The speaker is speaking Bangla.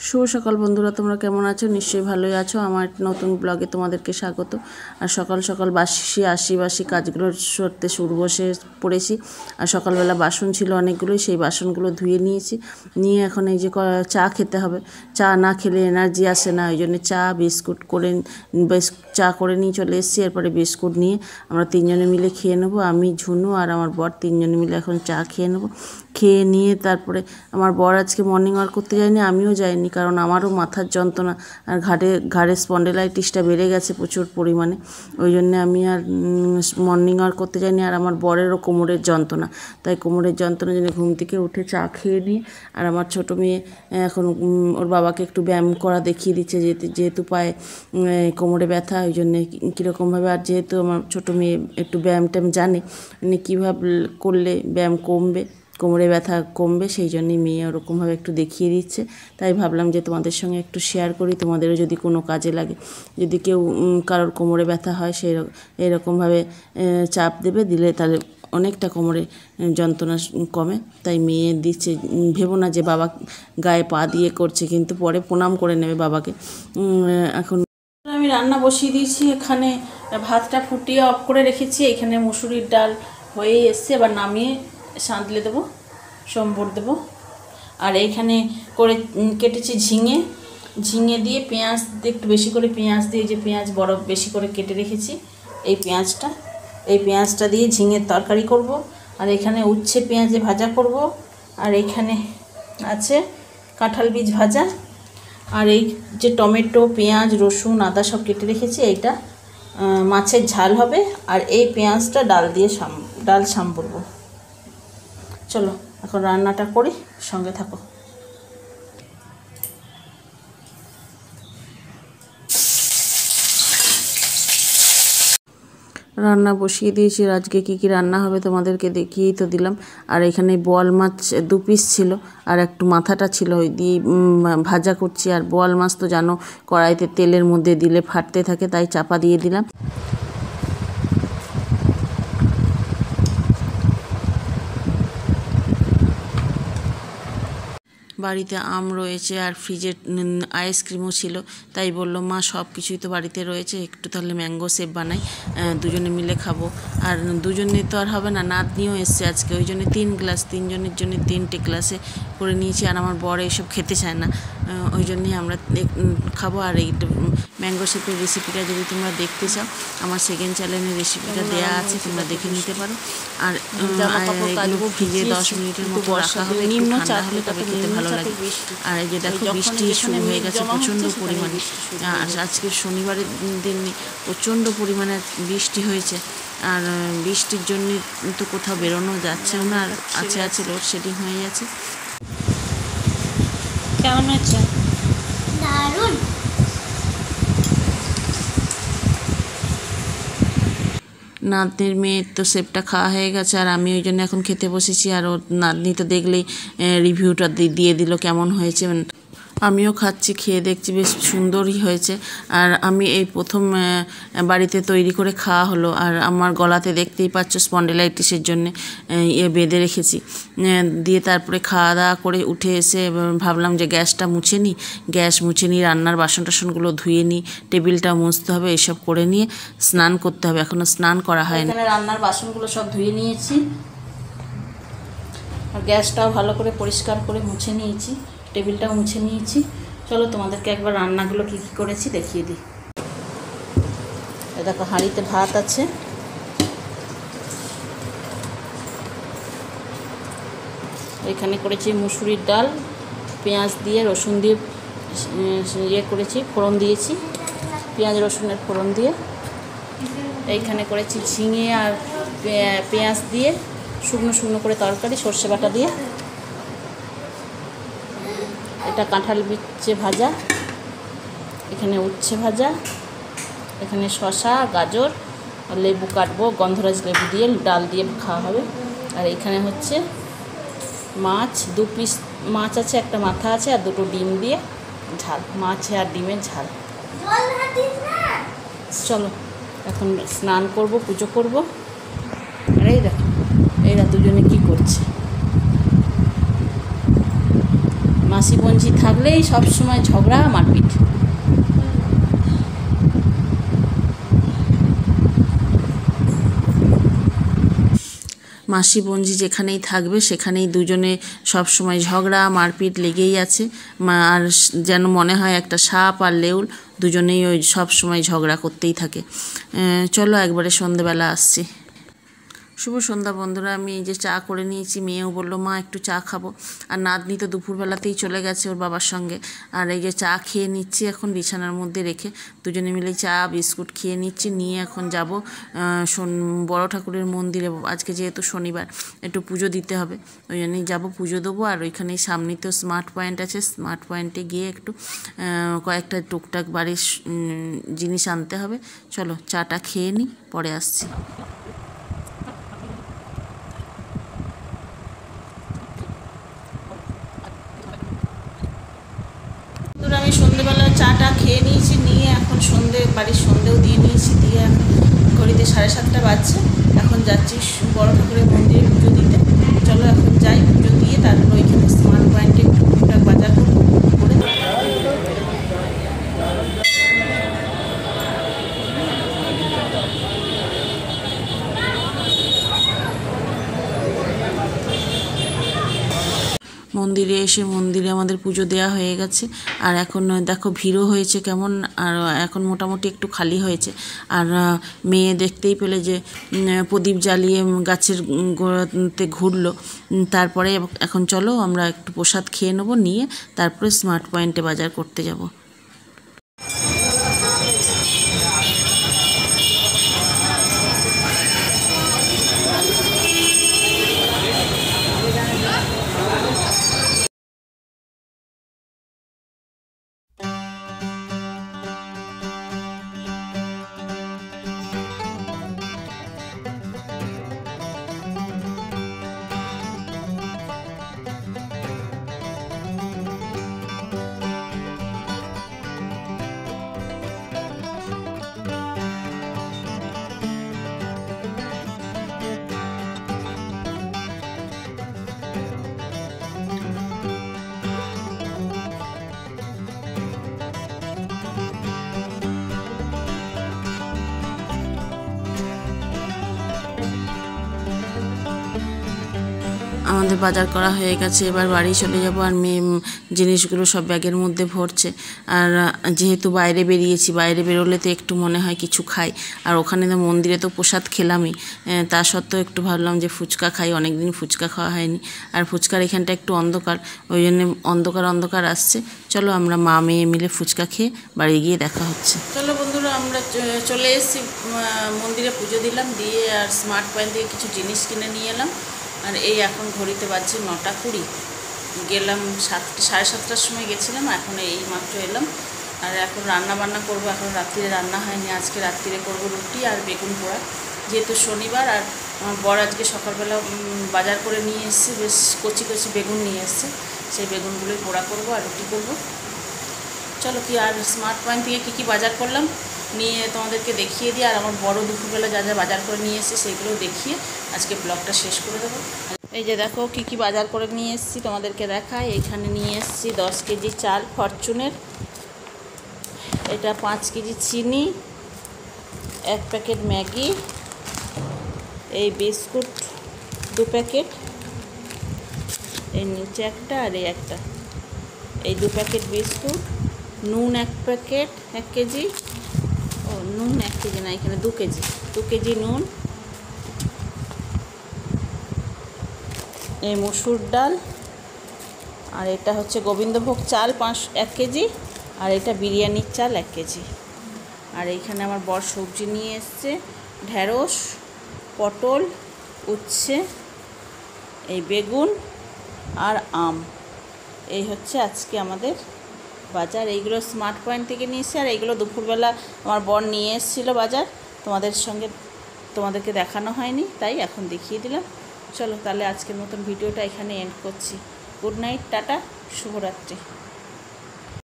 শুভ সকাল বন্ধুরা, তোমরা কেমন আছো? নিশ্চয়ই ভালোই আছো। আমার নতুন ব্লগে তোমাদেরকে স্বাগত। আর সকাল সকাল বাসি কাজগুলো করতে বসে পড়েছি। আর সকালবেলা বাসন ছিল অনেকগুলোই, সেই বাসনগুলো ধুয়ে নিয়েছি। নিয়ে এখন এই যে চা খেতে হবে। চা না খেলে এনার্জি আসে না, ওই জন্য চা বিস্কুট করে চা করে নিয়ে চলে এসেছি। এরপরে বিস্কুট নিয়ে আমরা তিনজনে মিলে খেয়ে নেবো। আমি, ঝুনু আর আমার বর তিনজনে মিলে এখন চা খেয়ে নেবো। খেয়ে নিয়ে তারপরে আমার বর আজকে মর্নিং ওয়াক করতে যায়নি, আমিও যাইনি, কারণ আমারও মাথার যন্ত্রণা আর ঘাড়ের স্পন্ডেলাইটিসটা বেড়ে গেছে প্রচুর পরিমাণে। ওই জন্যে আমি আর মর্নিং ওয়াক করতে যাইনি। আর আমার বরেরও কোমরের যন্ত্রণা, তাই কোমরের যন্ত্রণার জন্য ঘুম থেকে উঠে চা খেয়ে নিয়ে আর আমার ছোটো মেয়ে এখন ওর বাবাকে একটু ব্যায়াম করা দেখিয়ে দিচ্ছে, যেহেতু পায়ে কোমরে ব্যথা, ওই জন্যে কীরকমভাবে। আর যেহেতু আমার ছোটো মেয়ে একটু ব্যায়াম ট্যায়াম জানে, মানে কীভাবে করলে ব্যায়াম কমবে, কোমরে ব্যথা কমবে, সেই জন্যই মেয়ে ওরকমভাবে একটু দেখিয়ে দিচ্ছে। তাই ভাবলাম যে তোমাদের সঙ্গে একটু শেয়ার করি, তোমাদেরও যদি কোনো কাজে লাগে। যদি কেউ কারোর কোমরে ব্যথা হয়, সেই এরকমভাবে চাপ দিলে তাহলে অনেকটা কোমরে যন্ত্রণা কমে। তাই মেয়ে দিচ্ছে, ভেবো না যে বাবা গায়ে পা দিয়ে করছে, কিন্তু পরে প্রণাম করে নেবে বাবাকে। এখন আমি রান্না বসিয়ে দিয়েছি। এখানে ভাতটা ফুটিয়ে অফ করে রেখেছি। এখানে মুসুরির ডাল হয়েই এসছে, এবার নামিয়ে সাঁতলে দেবো, সম্বর দেবো। আর এইখানে কেটেছি ঝিঙে দিয়ে পেঁয়াজ দিয়ে, একটু বেশি করে পেঁয়াজ দিয়ে, যে পেঁয়াজ বড় বেশি করে কেটে রেখেছি, এই পেঁয়াজটা দিয়ে ঝিঙের তরকারি করব। আর এখানে উচ্ছে পেঁয়াজে ভাজা করব। আর এইখানে আছে কাঁঠাল বীজ ভাজা। আর এই যে টমেটো, পেঁয়াজ, রসুন, আদা সব কেটে রেখেছি, এইটা মাছের ঝাল হবে। আর এই পেঁয়াজটা ডাল সাম্বরব। চলো এখন রান্নাটা করি, সঙ্গে থাকো। রান্না বসিয়ে দিয়েছি। আজকে কী রান্না হবে তোমাদেরকে দেখিয়েই তো দিলাম। আর এখানে বোয়াল মাছ 2 পিস ছিল, আর একটু মাথাটা ছিল, ওই দিয়ে ভাজা করছি। আর বোয়াল মাছ তো জানো, কড়াইতে তেলের মধ্যে দিলে ফাটতে থাকে, তাই চাপা দিয়ে দিলাম। বাড়িতে আম রয়েছে আর ফ্রিজে আইসক্রিমও ছিল, তাই বললো মা সব কিছুই তো বাড়িতে রয়েছে, একটু তাহলে ম্যাঙ্গো শেক বানাই, দুজনে মিলে খাবো। আর দুজনে তো আর হবে না, নাতনিও এসছে আজকে, ওই জন্য 3 গ্লাস, 3 জনের জন্য 3টে গ্লাসে করে নিয়েছি। আর আমার বর এইসব খেতে চায় না, ওই জন্যই আমরা খাবো। আর এই ম্যাঙ্গো শেকের রেসিপিটা যদি তোমরা দেখতে চাও, আমার সেকেন্ড চ্যানেলের রেসিপিটা দেওয়া আছে, তোমরা দেখে নিতে পারো। আর ফ্রিজে 10 মিনিটের মতো রাখা হবে, নিম্ন চাপ হলে তবে খেতে ভালো লাগে। আর এই যে দেখো, বৃষ্টি শুরু হয়ে গেছে প্রচণ্ড পরিমাণে। আর আজকে শনিবারের দিন প্রচণ্ড পরিমাণে বৃষ্টি হয়েছে। আর বৃষ্টির জন্য তো কোথাও বেরোনো যাচ্ছেও না। আর আছে লোডশেডিং হয়ে যাচ্ছে। কেমন হচ্ছে? দারুণ। নাতনির মেয়ের তো সেপটা খাওয়া হয়ে গেছে, আর আমি ওই জন্য এখন খেতে বসেছি। আর ও নাতনি তো দেখলেই রিভিউটা দিয়ে দিল কেমন হয়েছে। আমিও খাচ্ছি, খেয়ে দেখছি বেশ সুন্দরই হয়েছে। আর আমি এই প্রথম বাড়িতে তৈরি করে খাওয়া হলো। আর আমার গলাতে দেখতেই পাচ্ছ স্পন্ডেলাইটিসের জন্যে বেঁধে রেখেছি। দিয়ে তারপরে খাওয়া দাওয়া করে উঠে এসে ভাবলাম যে গ্যাস মুছে নিই, রান্নার বাসন টাসনগুলো ধুয়ে নিই, টেবিলটা মুছতে হবে, এইসব করে নিয়ে স্নান করতে হবে। এখনও স্নান করা হয়নি। এখানে রান্নার বাসনগুলো সব ধুয়ে নিয়েছি, আর গ্যাসটাও ভালো করে পরিষ্কার করে মুছে নিয়েছি, টেবিলটাও মুছে নিয়েছি। চলো তোমাদেরকে একবার রান্নাগুলো কী করেছি দেখিয়ে দিই। দেখো, হাঁড়িতে ভাত আছে, এখানে করেছি মুসুরির ডাল, পেঁয়াজ দিয়ে রসুন দিয়ে করেছি, ফোড়ন দিয়েছি, পেঁয়াজ রসুনের ফোড়ন দিয়ে। এইখানে করেছি ঝিঙে আর পেঁয়াজ দিয়ে শুকনো করে তরকারি, সর্ষে বাটা দিয়ে। এটা কাঁঠাল বীজে ভাজা, এখানে উচ্ছে ভাজা, এখানে শসা, গাজর, লেবু কাটবো, গন্ধরাজ লেবু দিয়ে ডাল দিয়ে খাওয়া হবে। আর এখানে হচ্ছে মাছ, 2 পিস মাছ আছে, একটা মাথা আছে, আর 2টো ডিম দিয়ে ঝাল, মাছ আর ডিমের ঝাল। চলো এখন স্নান করব, পুজো করব। আর এই দেখো, এরা দুজনে কি করছে। মাসি বোনঝি থাকলেই সব সময় ঝগড়া মারপিট। মাসি বোনঝি যেখানেই থাকবে সেখানেই দুজনে সব সময় ঝগড়া মারপিট লেগেই আছে। আর যেন মনে হয় একটা সাপ আর লেউল, দুজনেই ওই সব সময় ঝগড়া করতেই থাকে। চলো একবারে সন্ধেবেলা আসছি। শুভ সন্ধ্যা বন্ধুরা। আমি এই যে চা করে নিয়েছি, মেয়েও বললো মা একটু চা খাবো, আর নাতনি তো দুপুরবেলাতেই চলে গেছে ওর বাবার সঙ্গে। আর এই যে চা খেয়ে নিচ্ছি এখন বিছানার মধ্যে রেখে, দুজনে মিলে চা বিস্কুট খেয়ে নিচ্ছি। নিয়ে এখন যাব বড় ঠাকুরের মন্দিরে। আজকে যেহেতু শনিবার একটু পুজো দিতে হবে, ওই জন্যই যাবো, পুজো দেবো। আর ওইখানেই সামনেই তো স্মার্ট পয়েন্ট আছে, স্মার্ট পয়েন্টে গিয়ে একটু কয়েকটা টুকটাক বাড়ির জিনিস আনতে হবে। চলো চাটা খেয়ে নিই, পরে আসছি। আমি সন্ধ্যেবেলা চাটা খেয়ে নিয়েছি, নিয়ে এখন বাড়ির সন্ধেও দিয়ে নিয়েছি, দিয়ে এখন ঘড়িতে 7:30 বাজছে। এখন যাচ্ছি বড় ঠাকুরের মন্দিরে পুজো দিতে। চলো এখন যাই, পুজো দিয়ে তারপর ওইখানে স্মার্ট পয়েন্টে একটু টুকটাক বাজার করে মন্দিরে এসে মন্দিরে আমাদের পুজো দেওয়া হয়ে গেছে। আর এখন দেখো ভিড়ও হয়েছে কেমন, আর এখন মোটামুটি একটু খালি হয়েছে। আর মেয়ে দেখতেই পেলে যে প্রদীপ জ্বালিয়ে গাছের গোড়াতে ঘুরলো। তারপরে এখন চলো আমরা একটু প্রসাদ খেয়ে নেবো, নিয়ে তারপরে স্মার্ট পয়েন্টে বাজার করতে যাব। আমাদের বাজার করা হয়ে গেছে, এবার বাড়ি চলে যাব। আর মেয়ে জিনিসগুলো সব ব্যাগের মধ্যে ভরছে। আর যেহেতু বাইরে বেরিয়েছি, বাইরে বেরোলে তো একটু মনে হয় কিছু খাই। আর ওখানে তো মন্দিরে তো প্রসাদ খেলামই, তা সত্ত্বেও একটু ভাবলাম যে ফুচকা খাই, অনেক দিন ফুচকা খাওয়া হয়নি। আর ফুচকার এখানটা একটু অন্ধকার, ওই জন্য অন্ধকার আসছে। চলো আমরা মা মেয়ে মিলে ফুচকা খেয়ে বাড়ি গিয়ে দেখা হচ্ছে। চলো বন্ধুরা, আমরা চলে এসেছি মন্দিরে, পুজো দিলাম, দিয়ে আর স্মার্ট পয়েন্ট থেকে কিছু জিনিস কিনে নিয়ে এলাম। আর এই এখন ঘড়িতে বাজছে 9:20। গেলাম 7:30টার সময় গেছিলাম, এখন এই মাত্র এলাম। আর এখন রান্না বান্না করবো। এখন রাত্রিরে রান্না হয়নি, আজকে রাত্রিরে করবো রুটি আর বেগুন পোড়া, যেহেতু শনিবার। আর আমার বর আজকে সকালবেলা বাজার করে নিয়ে এসেছে, বেশ কচি কচি বেগুন নিয়ে এসছে, সেই বেগুনগুলোই পোড়া করবো আর রুটি করবো। চলো কি আর স্মার্ট পয়েন্ট থেকে কী বাজার করলাম নিয়ে তোমাদেরকে দেখিয়ে দিই। আর আমার বড় দুপুরবেলা যা যা বাজার করে নিয়ে এসেছি সেগুলো দেখিয়ে আজকে ব্লগটা শেষ করে দেবো। এই যে দেখো কী বাজার করে নিয়ে এসেছি, তোমাদেরকে দেখাই। এইখানে নিয়ে এসেছি 10 কেজি চাল ফরচুনের, এটা 5 কেজি চিনি, 1 প্যাকেট ম্যাগি, এই বিস্কুট 2 প্যাকেট, এই নিচে একটা আর এই একটা, এই 2 প্যাকেট বিস্কুট, নুন 1 প্যাকেট 1 কেজি, ও নুন 1 কেজি না, এখানে 2 কেজি নুন, এই মসুর ডাল, আর এটা হচ্ছে গোবিন্দভোগ চাল 1 কেজি, আর এটা বিরিয়ানির চাল 1 কেজি। আর এইখানে আমার বর সবজি নিয়ে এসছে, ঢ্যাঁড়স, পটল, উচ্ছে, এই বেগুন আর আম। এই হচ্ছে আজকে আমাদের বাজার। এইগুলো স্মার্ট পয়েন্ট থেকে নিয়ে এসেছি। আর এইগুলো দুপুরবেলা আমার বর নিয়ে এসেছিলো বাজার, তোমাদেরকে দেখানো হয়নি, তাই এখন দেখিয়ে দিলাম। চলো তাহলে আজকের মতন ভিডিওটা এখানে এন্ড করছি। গুড নাইট, টাটা, শুভরাত্রি।